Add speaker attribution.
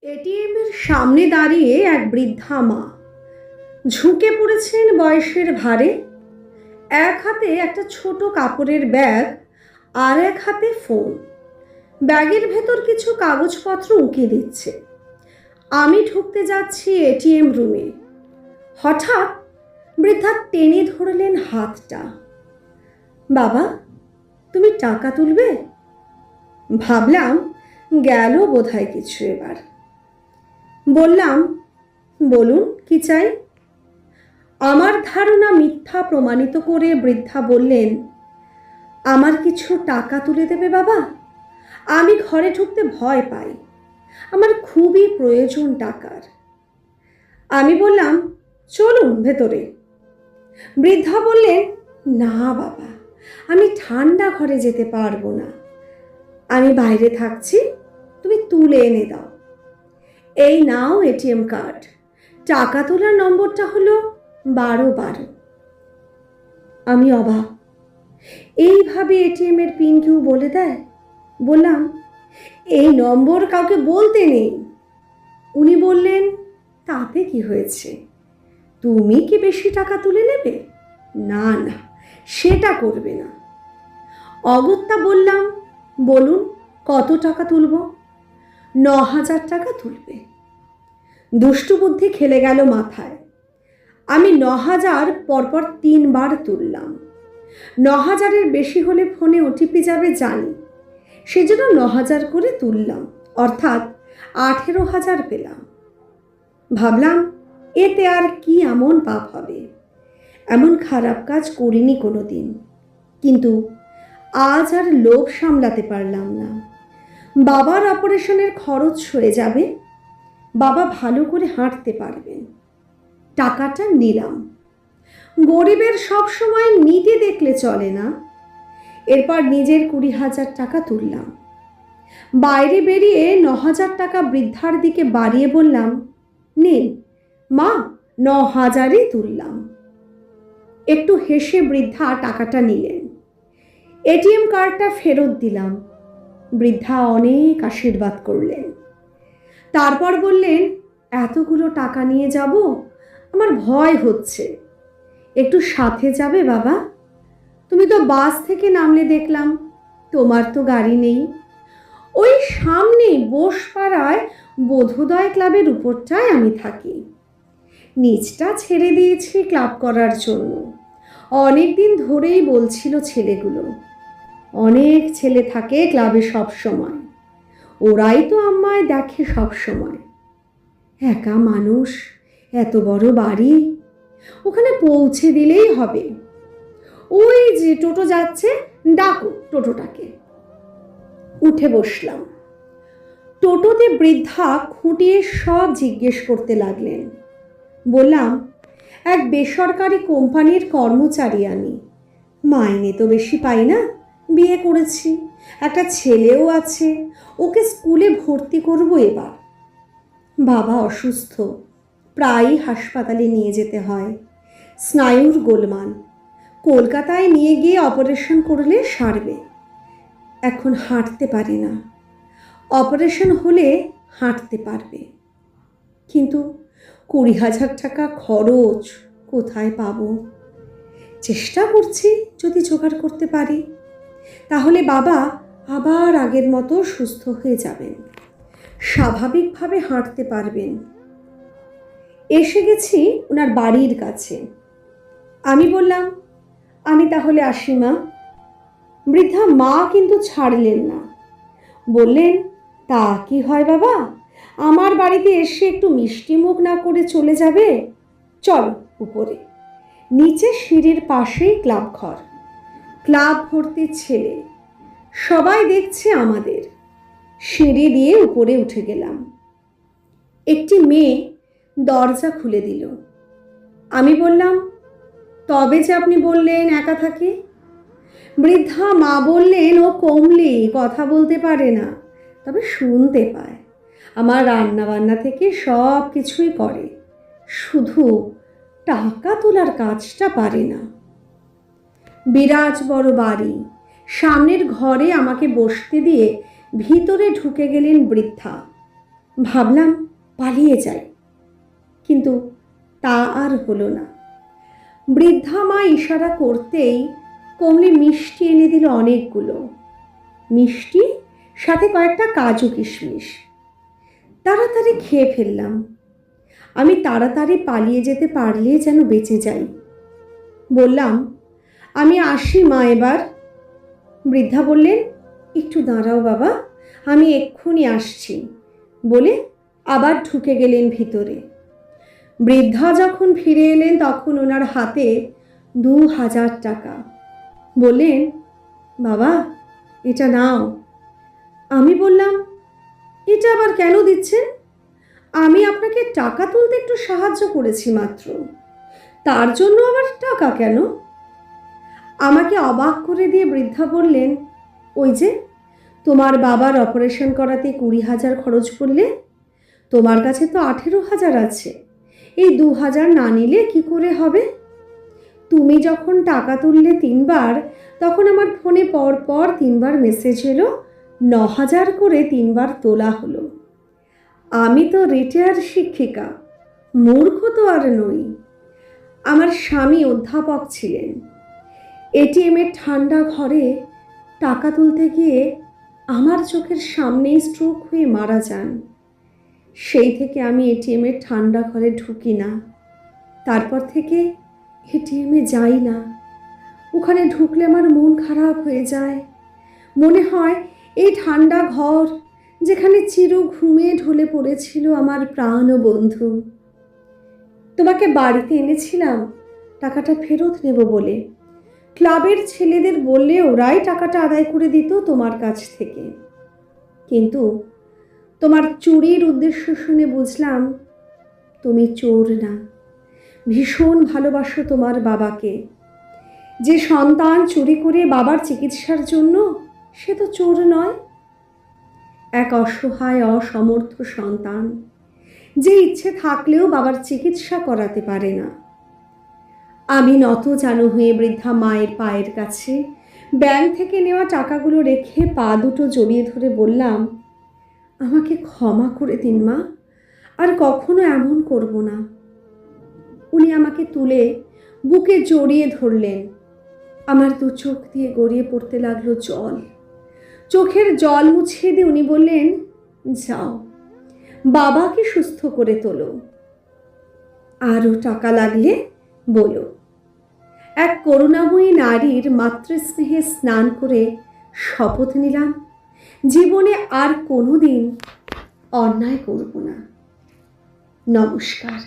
Speaker 1: এটিএমের সামনে দাঁড়িয়ে এক বৃদ্ধা মা ঝুঁকে পড়েছেন বয়সের ভারে। এক হাতে একটা ছোট কাপড়ের ব্যাগ, আর এক হাতে ফোন। ব্যাগের ভেতর কিছু কাগজপত্র উঁকি দিচ্ছে। আমি ঢুকতে যাচ্ছি এটিএম রুমে। হঠাৎ বৃদ্ধা টেনে ধরলেন হাতটা। বাবা, তুমি টাকা তুলবে? ভাবলাম গেল বোধহয় কিছু। এবার বললাম, বলুন কি চাই। আমার ধারণা মিথ্যা প্রমাণিত করে বৃদ্ধা বললেন, আমার কিছু টাকা তুলে দেবে বাবা? আমি ঘরে ঢুকতে ভয় পাই, আমার খুবই প্রয়োজন টাকার। আমি বললাম, চলুন ভেতরে। বৃদ্ধা বললেন, না বাবা, আমি ঠান্ডা ঘরে যেতে পারবো না, আমি বাইরে থাকছি, তুমি তুলে এনে দাও। এই নাও এটিএম কার্ড, টাকা তোলার নম্বরটা হলো 1212। আমি অবাক, এইভাবে এটিএম এর পিন কেউ বলে দেয়? বললাম, এই নম্বর কাউকে বলতে নেই। উনি বললেন, তাতে কি হয়েছে, তুমি কি বেশি টাকা তুলে নেবে? না না, সেটা করবে না। অগত্যা বললাম, বলুন কত টাকা তুলব? 9000 টাকা তুলবে। দুষ্টু বুদ্ধি খেলে গেল মাথায়। আমি 9000 পরপর 3 বার তুললাম। 9000-এর বেশি হলে ফোনে ওটিপি যাবে জানি, সেজন্য 9000 করে তুললাম, অর্থাৎ 18,000 পেলাম। ভাবলাম, এতে আর কি এমন পাপ হবে, এমন খারাপ কাজ করিনি কোনো দিন। কিন্তু আজ আর লোভ সামলাতে পারলাম না। বাবার অপারেশনের খরচ হয়ে যাবে, বাবা ভালো করে হাঁটতে পারবেন। টাকাটা নিলাম। গরিবের সব সময় নীতি দেখলে চলে না। এরপর নিজের 20,000 টাকা তুললাম। বাইরে বেরিয়ে 9,000 টাকা বৃদ্ধার দিকে বাড়িয়ে বললাম, নিন মা, 9,000-ই তুললাম। একটু হেসে বৃদ্ধা টাকাটা নিলেন। এটিএম কার্ডটা ফেরত দিলাম। বৃদ্ধা অনেক আশীর্বাদ করলেন। তারপর বললেন, এতগুলো টাকা নিয়ে যাব, আমার ভয় হচ্ছে, একটু সাথে যাবে বাবা? তুমি তো বাস থেকে নামলে দেখলাম, তোমার তো গাড়ি নেই। ওই সামনেই বোসপাড়ায় বোধোদয় ক্লাবের উপরটায় আমি থাকি। নিচটা ছেড়ে দিয়েছি ক্লাব করার জন্য। অনেক দিন ধরেই বলছিল ছেলেগুলো, অনেক ছেলে থাকে ক্লাবে সব সময়, ওরাই তো আমায় দেখে সব সময়। একা মানুষ, এত বড় বাড়ি, ওখানে পৌঁছে দিলেই হবে। ওই যে টোটো যাচ্ছে, ডাকো টোটোটাকে। উঠে বসলাম। টোটোতে বৃদ্ধা খুঁটিয়ে সব জিজ্ঞেস করতে লাগলেন। বললাম, এক বেসরকারি কোম্পানির কর্মচারী আমি, মাইনে তো বেশি পাই না, বিয়ে করেছি, একটা ছেলেও আছে, ওকে স্কুলে ভর্তি করব এবার। বাবা অসুস্থ, প্রায়ই হাসপাতালে নিয়ে যেতে হয়, স্নায়ুর গোলমাল, কলকাতায় নিয়ে গিয়ে অপারেশন করলে সারবে। এখন হাঁটতে পারে না, অপারেশন হলে হাঁটতে পারবে। কিন্তু 20,000 টাকা খরচ কোথায় পাবো? চেষ্টা করছি, যদি জোগাড় করতে পারি তাহলে বাবা আবার আগের মতো সুস্থ হয়ে যাবেন, স্বাভাবিকভাবে হাঁটতে পারবেন। এসে গেছি ওনার বাড়ির কাছে। আমি বললাম, আমি তাহলে আসি মা। বৃদ্ধা মা কিন্তু ছাড়লেন না। বললেন, তা কি হয় বাবা, আমার বাড়িতে এসে একটু মিষ্টি মুখ না করে চলে যাবে? চল উপরে। নিচে সিঁড়ির পাশেই ক্লাব ঘর, ক্লাব ভর্তি ছেলে, সবাই দেখছে আমাদের। সিঁড়ি দিয়ে উপরে উঠে গেলাম। একটি মেয়ে দরজা খুলে দিল। আমি বললাম, তবে যে আপনি বললেন একা থাকে? বৃদ্ধা মা বললেন, ও কমলি, কথা বলতে পারে না, তবে শুনতে পায়। আমার রান্না বান্না থেকে সব কিছুই করে, শুধু টাকা তোলার কাজটা পারে না। বিরাট বড় বাড়ি, সামনের ঘরে আমাকে বসতে দিয়ে ভিতরে ঢুকে গেলেন বৃদ্ধা। ভাবলাম পালিয়ে যাই, কিন্তু তা আর হলো না। বৃদ্ধা মা ইশারা করতেই কমলি মিষ্টি এনে দিল অনেকগুলো। মিষ্টি সাথে কয়েকটা কাজু কিশমিশ। তাড়াতাড়ি খেয়ে ফেললাম। আমি তাড়াতাড়ি পালিয়ে যেতে পারলে যেন বেঁচে যাই। বললাম, আমি আসি মা এবার। বৃদ্ধা বললেন, একটু দাঁড়াও বাবা, আমি এক্ষুনি আসছি বলে আবার ঢুকে গেলেন ভিতরে। বৃদ্ধা যখন ফিরে এলেন তখন ওনার হাতে 2000 টাকা। বললেন, বাবা এটা নাও। আমি বললাম, এটা আবার কেন দিচ্ছেন? আমি আপনাকে টাকা তুলতে একটু সাহায্য করেছি মাত্র, তার জন্য আবার টাকা কেন? আমাকে অবাক করে দিয়ে বৃদ্ধা বললেন, ওই যে তোমার বাবার অপারেশন করাতে 20,000 খরচ করলে, তোমার কাছে তো 18,000 আছে। এই 2,000 না নিলে কি করে হবে? তুমি যখন টাকা তুললে 3বার, তখন আমার ফোনে পর 3বার মেসেজ এলো 9,000 করে 3বার তোলা হলো। আমি তো রিটায়ার্ড শিক্ষিকা, মূর্খ তো আর নই। আমার স্বামী অধ্যাপক ছিলেন। এটিএমের ঠান্ডা ঘরে টাকা তুলতে গিয়ে আমার চোখের সামনেই স্ট্রোক হয়ে মারা যান। সেই থেকে আমি এটিএমের ঠান্ডা ঘরে ঢুকি না। তারপর থেকে এটিএমে যাই না। ওখানে ঢুকলে আমার মন খারাপ হয়ে যায়। মনে হয় এই ঠান্ডা ঘর যেখানে চির ঘুমে ঢলে পড়েছিল আমার প্রাণ বন্ধু। তোমাকে বাড়িতে এনেছিলাম টাকাটা ফেরত নেব বলে। ক্লাবের ছেলেদের বললে ওরাই টাকাটা আদায় করে দিত তোমার কাছ থেকে। কিন্তু তোমার চুরির উদ্দেশ্য শুনে বুঝলাম তুমি চোর না, ভীষণ ভালোবাসো তোমার বাবাকে। যে সন্তান চুরি করে বাবার চিকিৎসার জন্য, সে তো চোর নয়। এক অসহায় অসমর্থ সন্তান, যে ইচ্ছে থাকলেও বাবার চিকিৎসা করাতে পারে না। আমি নতজানু হয়ে বৃদ্ধা মায়ের পায়ের কাছে ব্যাংক থেকে নেওয়া টাকাগুলো রেখে পা দুটো জড়িয়ে ধরে বললাম, আমাকে ক্ষমা করে দিন মা, আর কখনো এমন করব না। উনি আমাকে তুলে বুকে জড়িয়ে ধরলেন। আমার দু চোখ দিয়ে গড়িয়ে পড়তে লাগলো জল। চোখের জল মুছিয়ে দিয়ে উনি বললেন, যাও বাবাকে সুস্থ করে তোলো, আরও টাকা লাগলে বলো। এক করুণাময়ী নারীর মাতৃস্নেহে স্নান করে শপথ নিলাম, জীবনে আর কোনোদিন অন্যায় করব না। নমস্কার।